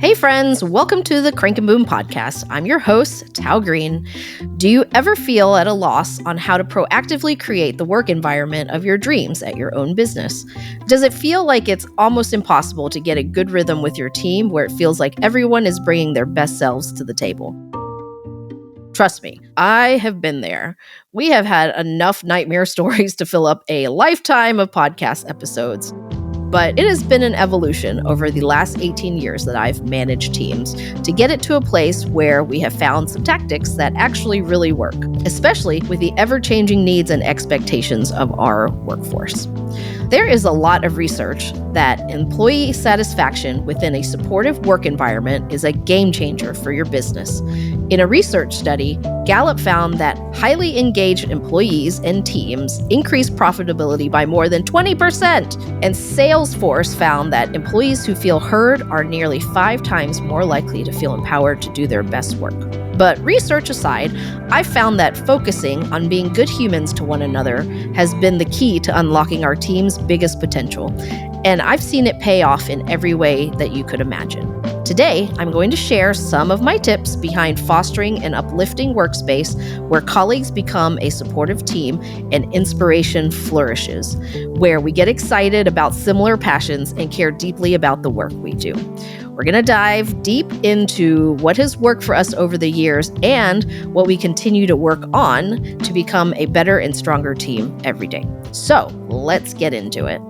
Hey friends, welcome to the Crank and Boom podcast. I'm your host, Toa Green. Do you ever feel at a loss on how to proactively create the work environment of your dreams at your own business? Does it feel like it's almost impossible to get a good rhythm with your team where it feels like everyone is bringing their best selves to the table? Trust me, I have been there. We have had enough nightmare stories to fill up a lifetime of podcast episodes. But it has been an evolution over the last 18 years that I've managed teams to get it to a place where we have found some tactics that actually really work, especially with the ever-changing needs and expectations of our workforce. There is a lot of research that employee satisfaction within a supportive work environment is a game changer for your business. In a research study, Gallup found that highly engaged employees and teams increase profitability by more than 20%. And Salesforce found that employees who feel heard are nearly 5 times more likely to feel empowered to do their best work. But research aside, I found that focusing on being good humans to one another has been the key to unlocking our team's biggest potential. And I've seen it pay off in every way that you could imagine. Today, I'm going to share some of my tips behind fostering an uplifting workspace where colleagues become a supportive team and inspiration flourishes, where we get excited about similar passions and care deeply about the work we do. We're going to dive deep into what has worked for us over the years and what we continue to work on to become a better and stronger team every day. So let's get into it.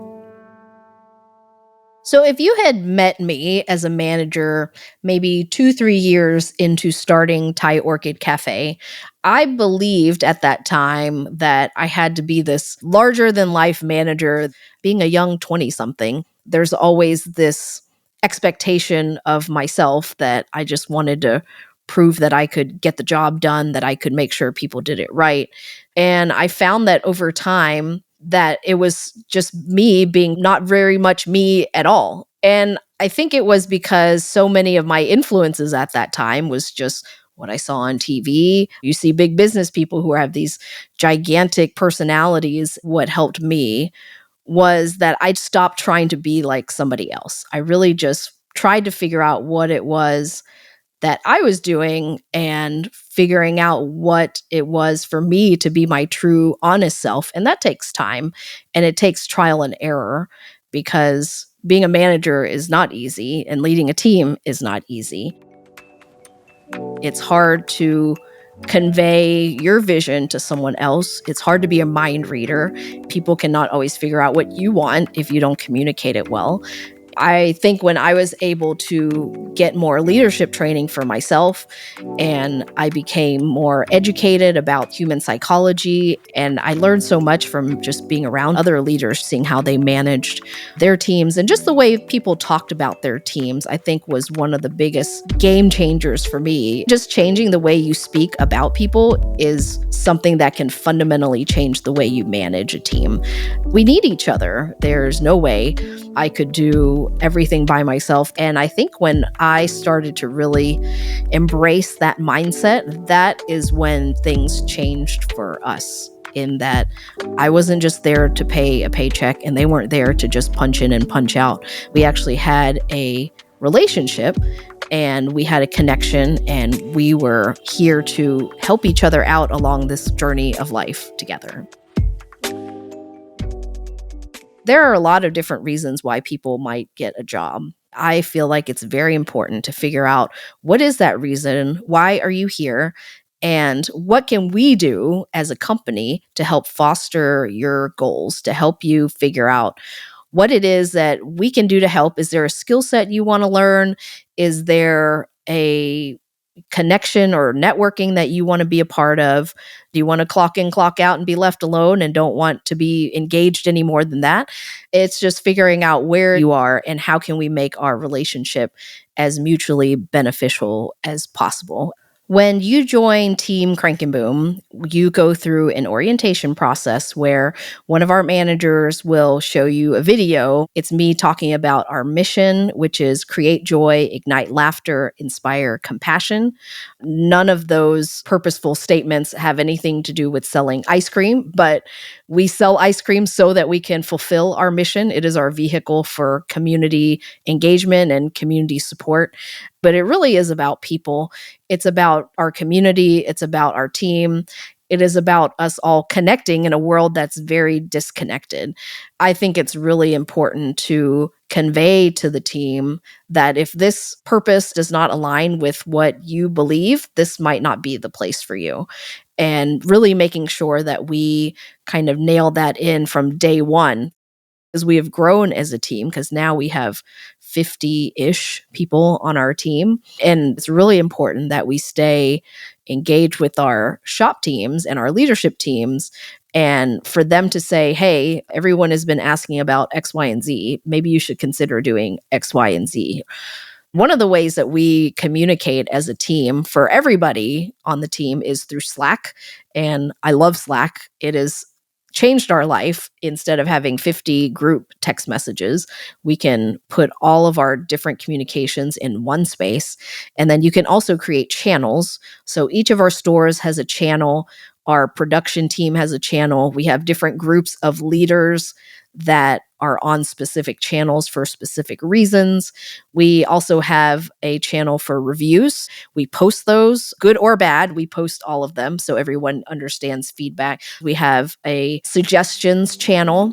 So if you had met me as a manager maybe 2-3 years into starting Thai Orchid Cafe, I believed at that time that I had to be this larger than life manager. Being a young 20-something, there's always this expectation of myself that I just wanted to prove that I could get the job done, that I could make sure people did it right. And I found that over time, that it was just me being not very much me at all. And I think it was because so many of my influences at that time was just what I saw on TV. You see big business people who have these gigantic personalities. What helped me was that I'd stopped trying to be like somebody else. I really just tried to figure out what it was that I was doing and figuring out what it was for me to be my true, honest self. And that takes time and it takes trial and error because being a manager is not easy and leading a team is not easy. It's hard to convey your vision to someone else. It's hard to be a mind reader. People cannot always figure out what you want if you don't communicate it well. I think when I was able to get more leadership training for myself and I became more educated about human psychology, and I learned so much from just being around other leaders, seeing how they managed their teams and just the way people talked about their teams, I think was one of the biggest game changers for me. Just changing the way you speak about people is something that can fundamentally change the way you manage a team. We need each other. There's no way I could do everything by myself. And I think when I started to really embrace that mindset, that is when things changed for us. In that I wasn't just there to pay a paycheck and they weren't there to just punch in and punch out. We actually had a relationship and we had a connection and we were here to help each other out along this journey of life together. There are a lot of different reasons why people might get a job. I feel like it's very important to figure out what is that reason? Why are you here? And what can we do as a company to help foster your goals, to help you figure out what it is that we can do to help? Is there a skill set you want to learn? Is there a connection or networking that you want to be a part of? Do you want to clock in, clock out and be left alone and don't want to be engaged any more than that? It's just figuring out where you are and how can we make our relationship as mutually beneficial as possible. When you join Team Crank and Boom, you go through an orientation process where one of our managers will show you a video. It's me talking about our mission, which is create joy, ignite laughter, inspire compassion. None of those purposeful statements have anything to do with selling ice cream, but We sell ice cream so that we can fulfill our mission. It is our vehicle for community engagement and community support. But it really is about people. It's about our community. It's about our team. It is about us all connecting in a world that's very disconnected. I think it's really important to convey to the team that if this purpose does not align with what you believe, this might not be the place for you. And really making sure that we kind of nail that in from day one, as we have grown as a team, because now we have 50-ish people on our team. And it's really important that we stay engaged with our shop teams and our leadership teams, and for them to say, hey, everyone has been asking about X, Y, and Z. Maybe you should consider doing X, Y, and Z. One of the ways that we communicate as a team for everybody on the team is through Slack. And I love Slack. It has changed our life. Instead of having 50 group text messages, we can put all of our different communications in one space. And then you can also create channels. So each of our stores has a channel. Our production team has a channel. We have different groups of leaders that are on specific channels for specific reasons. We also have a channel for reviews. We post those, good or bad. We post all of them so everyone understands feedback. We have a suggestions channel.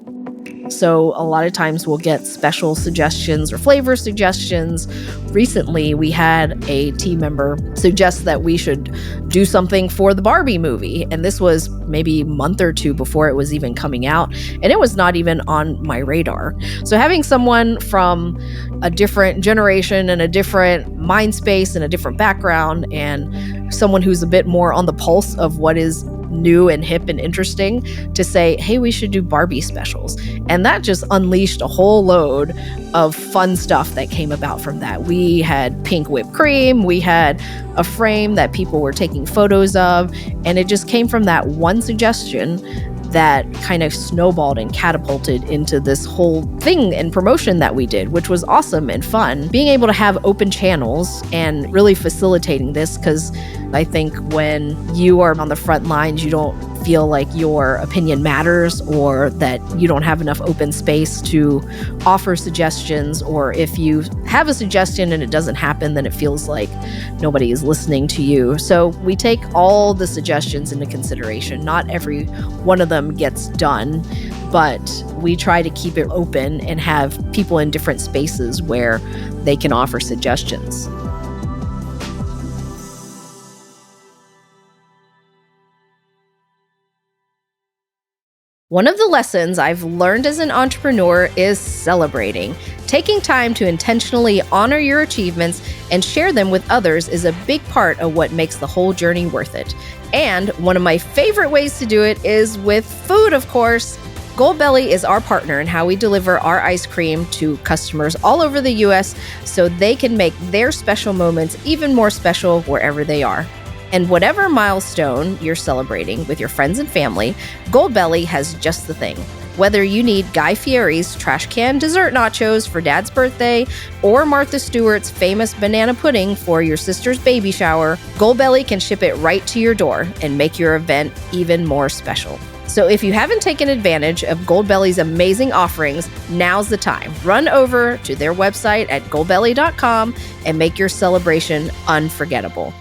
So a lot of times we'll get special suggestions or flavor suggestions. Recently, we had a team member suggest that we should do something for the Barbie movie. And this was maybe a month or two before it was even coming out. And it was not even on my radar. So having someone from a different generation and a different mind space and a different background, and someone who's a bit more on the pulse of what is new and hip and interesting, to say, hey, we should do Barbie specials. And that just unleashed a whole load of fun stuff that came about from that. We had pink whipped cream, we had a frame that people were taking photos of, and it just came from that one suggestion that kind of snowballed and catapulted into this whole thing and promotion that we did, which was awesome and fun. Being able to have open channels and really facilitating this, because I think when you are on the front lines, you don't feel like your opinion matters, or that you don't have enough open space to offer suggestions, or if you have a suggestion and it doesn't happen, then it feels like nobody is listening to you. So we take all the suggestions into consideration. Not every one of them gets done, but we try to keep it open and have people in different spaces where they can offer suggestions. One of the lessons I've learned as an entrepreneur is celebrating. Taking time to intentionally honor your achievements and share them with others is a big part of what makes the whole journey worth it. And one of my favorite ways to do it is with food, of course. Goldbelly is our partner in how we deliver our ice cream to customers all over the US so they can make their special moments even more special wherever they are. And whatever milestone you're celebrating with your friends and family, Goldbelly has just the thing. Whether you need Guy Fieri's trash can dessert nachos for Dad's birthday or Martha Stewart's famous banana pudding for your sister's baby shower, Goldbelly can ship it right to your door and make your event even more special. So if you haven't taken advantage of Goldbelly's amazing offerings, now's the time. Run over to their website at goldbelly.com and make your celebration unforgettable.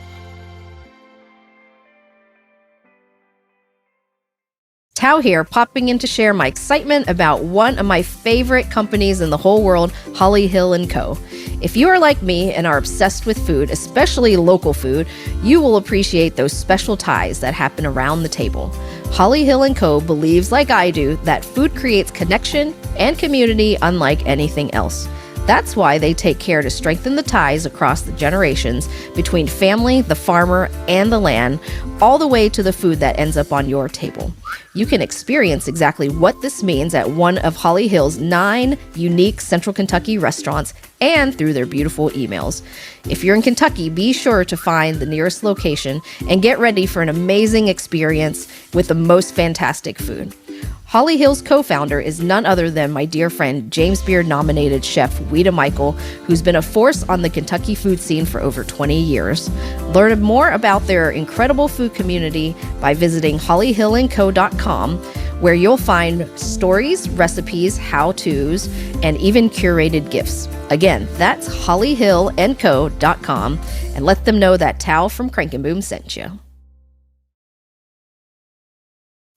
Tao here, popping in to share my excitement about one of my favorite companies in the whole world, Holly Hill & Co. If you are like me and are obsessed with food, especially local food, you will appreciate those special ties that happen around the table. Holly Hill & Co. believes, like I do, that food creates connection and community unlike anything else. That's why they take care to strengthen the ties across the generations between family, the farmer, and the land, all the way to the food that ends up on your table. You can experience exactly what this means at one of Holly Hill's 9 unique Central Kentucky restaurants and through their beautiful emails. If you're in Kentucky, be sure to find the nearest location and get ready for an amazing experience with the most fantastic food. Holly Hill's co-founder is none other than my dear friend, James Beard-nominated chef Weta Michael, who's been a force on the Kentucky food scene for over 20 years. Learn more about their incredible food community by visiting hollyhillandco.com, where you'll find stories, recipes, how-tos, and even curated gifts. Again, that's hollyhillandco.com, and let them know that Tao from Crank and Boom sent you.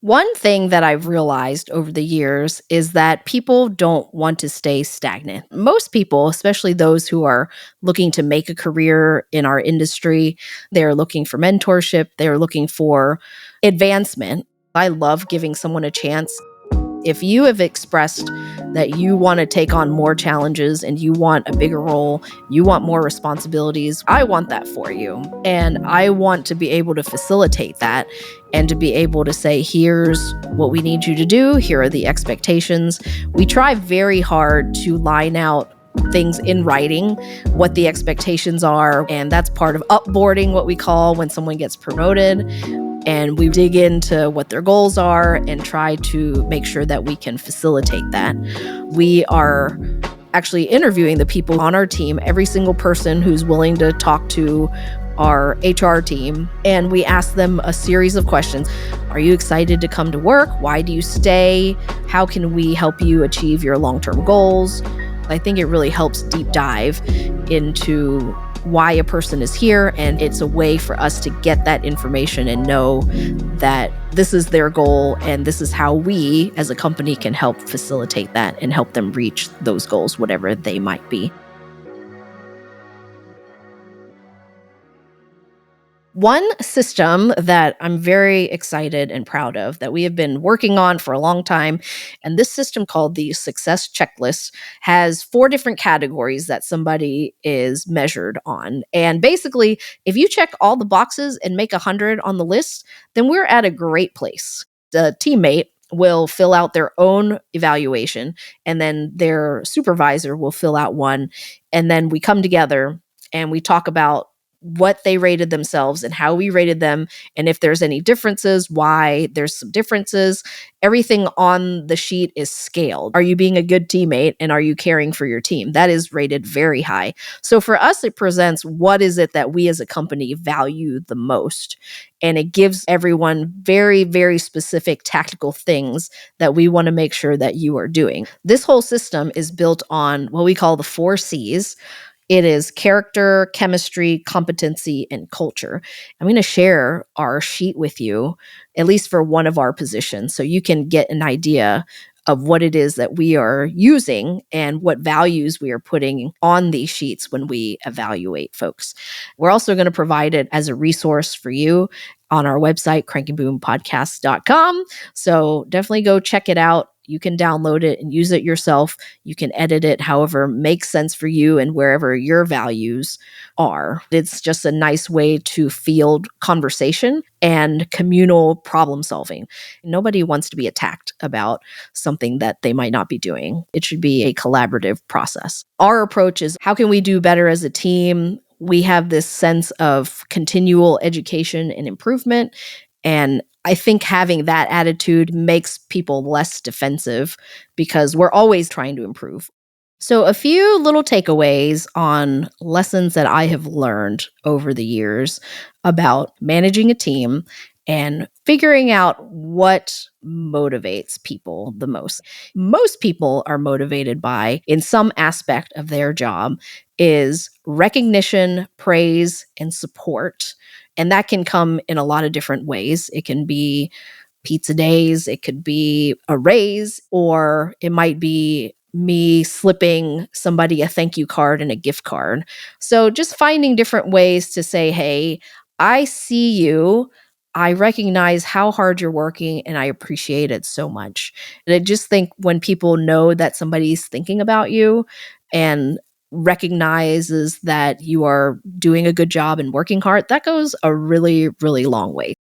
One thing that I've realized over the years is that people don't want to stay stagnant. Most people, especially those who are looking to make a career in our industry, they're looking for mentorship, they're looking for advancement. I love giving someone a chance. If you have expressed that you want to take on more challenges and you want a bigger role, you want more responsibilities, I want that for you. And I want to be able to facilitate that and to be able to say, here's what we need you to do, here are the expectations. We try very hard to line out things in writing, what the expectations are, and that's part of upboarding, what we call when someone gets promoted. And we dig into what their goals are and try to make sure that we can facilitate that. We are actually interviewing the people on our team, every single person who's willing to talk to our HR team, and we ask them a series of questions. Are you excited to come to work? Why do you stay? How can we help you achieve your long-term goals? I think it really helps deep dive into why a person is here, and it's a way for us to get that information and know that this is their goal and this is how we as a company can help facilitate that and help them reach those goals, whatever they might be. One system that I'm very excited and proud of that we have been working on for a long time, and this system called the Success Checklist has 4 different categories that somebody is measured on. And basically, if you check all the boxes and make 100 on the list, then we're at a great place. The teammate will fill out their own evaluation, and then their supervisor will fill out one. And then we come together and we talk about what they rated themselves and how we rated them, and if there's any differences, why there's some differences. Everything on the sheet is scaled. Are you being a good teammate and are you caring for your team? That is rated very high. So for us, it presents what is it that we as a company value the most. And it gives everyone very, very specific tactical things that we want to make sure that you are doing. This whole system is built on what we call the 4 C's. It is character, chemistry, competency, and culture. I'm going to share our sheet with you, at least for one of our positions, so you can get an idea of what it is that we are using and what values we are putting on these sheets when we evaluate folks. We're also going to provide it as a resource for you on our website, crankandboompodcast.com. So definitely go check it out. You can download it and use it yourself. You can edit it however makes sense for you and wherever your values are. It's just a nice way to field conversation and communal problem solving. Nobody wants to be attacked about something that they might not be doing. It should be a collaborative process. Our approach is, how can we do better as a team? We have this sense of continual education and improvement. And I think having that attitude makes people less defensive because we're always trying to improve. So, a few little takeaways on lessons that I have learned over the years about managing a team and figuring out what motivates people the most. Most people are motivated by, in some aspect of their job, is recognition, praise, and support. And that can come in a lot of different ways. It can be pizza days, it could be a raise, or it might be me slipping somebody a thank you card and a gift card. So just finding different ways to say, hey, I see you. I recognize how hard you're working and I appreciate it so much. And I just think when people know that somebody's thinking about you and recognizes that you are doing a good job and working hard, that goes a really, really long way.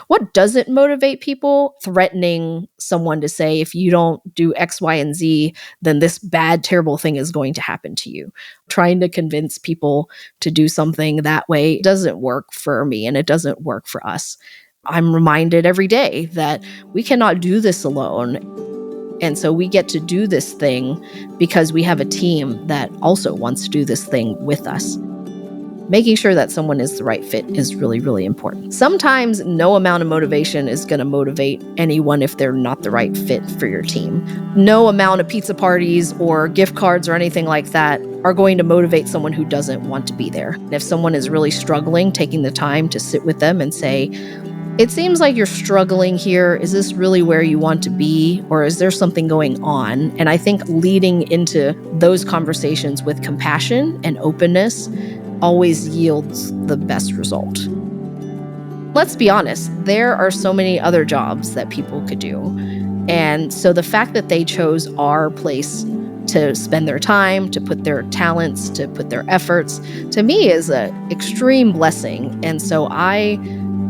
What doesn't motivate people? Threatening someone to say, if you don't do X, Y, and Z, then this bad, terrible thing is going to happen to you. Trying to convince people to do something that way doesn't work for me and it doesn't work for us. I'm reminded every day that we cannot do this alone. And so we get to do this thing because we have a team that also wants to do this thing with us. making sure that someone is the right fit is really, really important. Sometimes no amount of motivation is going to motivate anyone if they're not the right fit for your team. No amount of pizza parties or gift cards or anything like that are going to motivate someone who doesn't want to be there. And if someone is really struggling, taking the time to sit with them and say, it seems like you're struggling here. Is this really where you want to be? Or is there something going on? And I think leading into those conversations with compassion and openness always yields the best result. Let's be honest, there are so many other jobs that people could do. And so the fact that they chose our place to spend their time, to put their talents, to put their efforts, to me is an extreme blessing. And so I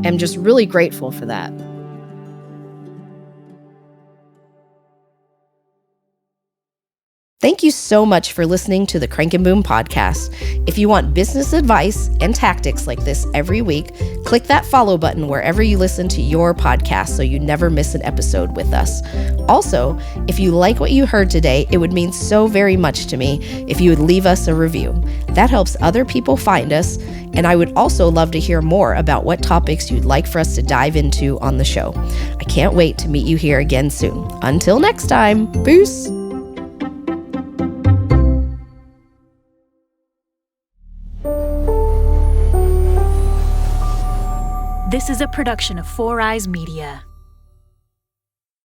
am just really grateful for that. Thank you so much for listening to the Crank and Boom podcast. If you want business advice and tactics like this every week, click that follow button wherever you listen to your podcast so you never miss an episode with us. Also, if you like what you heard today, it would mean so very much to me if you would leave us a review. That helps other people find us, and I would also love to hear more about what topics you'd like for us to dive into on the show. I can't wait to meet you here again soon. Until next time, peace! This is a production of Four Eyes Media.